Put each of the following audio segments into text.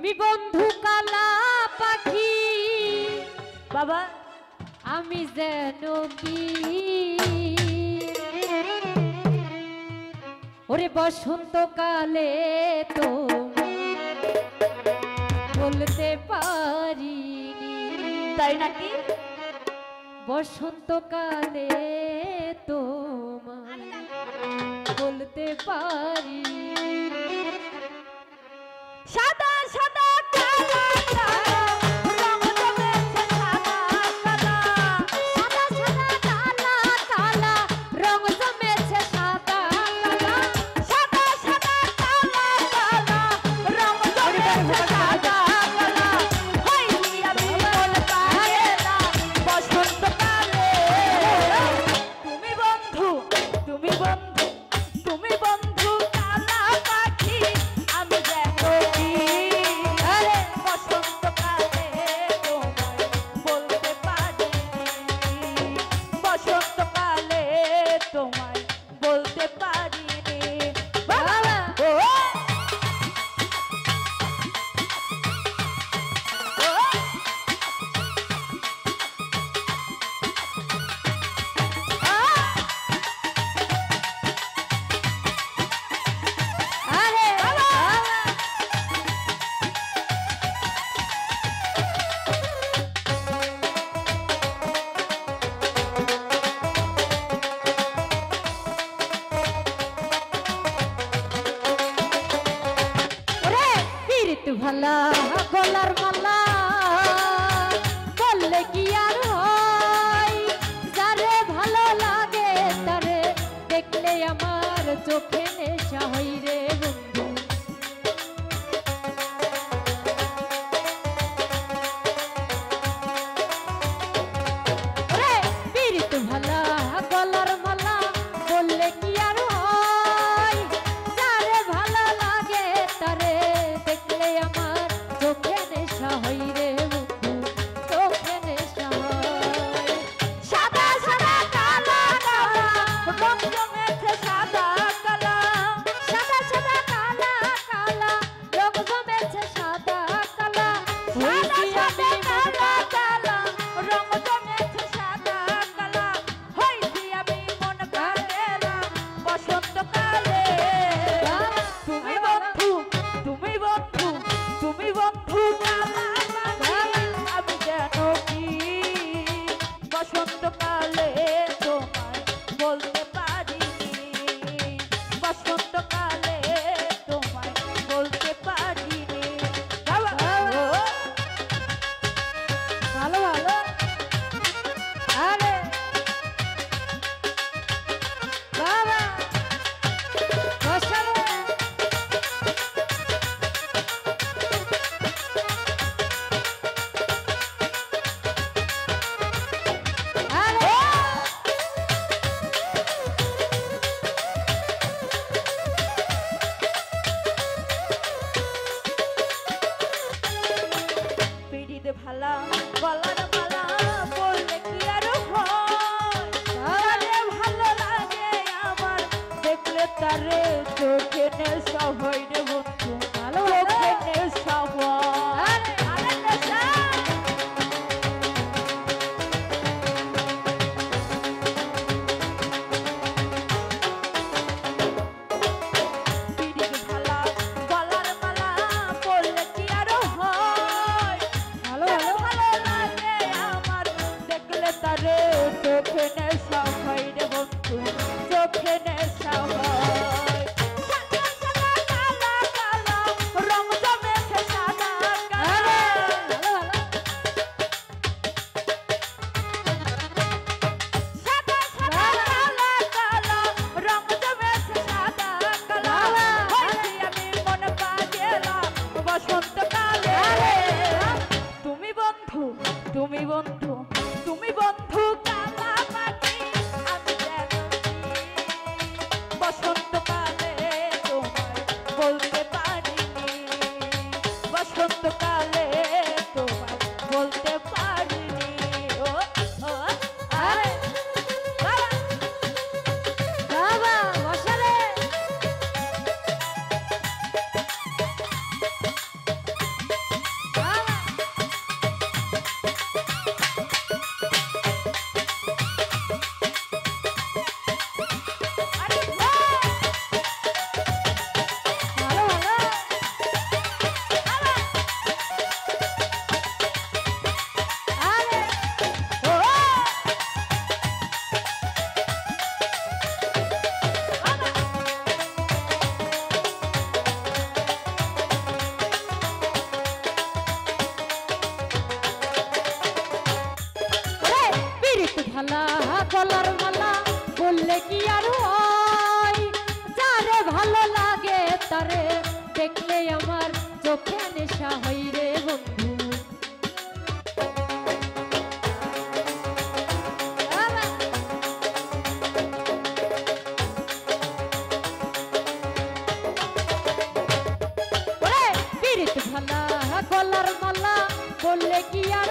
তুমি বন্ধু কালা পাখি বাবা আমি যেন কি ওরে বসন্তকালে তো বলতে পারিনি। তাই নাকি? বসন্তকালে তোমায় বলতে পারি সাদা সাদা কালা কালা রং জমেছে সাদা কালা, সাদা সাদা কালা কালা রং জমেছে সাদা কালা, সাদা সাদা কালা কালা রং জমেছে সাদা কালা। হইনি আমি মন পারে না বসন্তকালে। তুমি বন্ধু তুমি বন্ধু তুমি বন্ধু কালা পাখি আমি যেন কি আরে বসন্তকালে তোমায় বলতে পারি, বসন্তকালে তোমায় বলতে পারি বাবা। ও আরে ওরে পীড়িত ভালা গলার মালা বললে কি আর হয়, যারে ভালো লাগে তারে দেখলে আমার চোখে নেশা হই রে বন্ধু। ওরে পীড়িত ভালা গলার মালা বললে কি আর হয়, যারে ভালো লাগে তারে দেখলে আমার চোখে নেশা হই গলার মালা বললে কি আর হয় যারে ভালো লাগে তারে দেখলে আমার চোখে নেশা হই রে বন্ধু ভালা গলার মালা বললে কি আর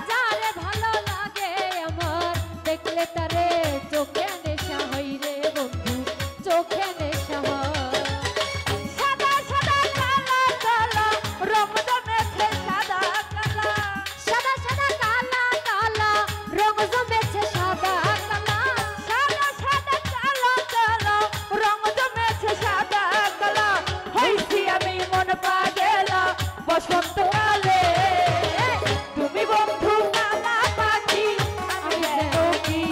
যারে ভালো লাগে আমার দেখলে তারে চোখে নেশা হই রে বন্ধু চোখে নেশা হয় সাদা সাদা কালা কালা রং জমেছে সাদা কালা সাদা সাদা কালা কালা রং জমেছে সাদা কালা সাদা সাদা কালা কালা রং জমেছে সাদা কালা হইছি আমি মন পাগেলা বসন্তকালে তুমি বন্ধু কালা পাখি আমি রোগী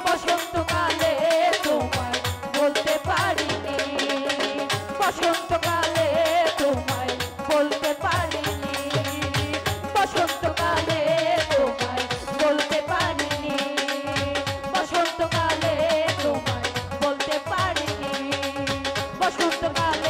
বসন্তকালে তোমায় বলতে পারিনি বসন্তকালে তোমায় বলতে পারিনি বসন্তকালে তোমায় বলতে পারিনি বসন্তকালে তোমায় বলতে পারিনি বসন্তকালে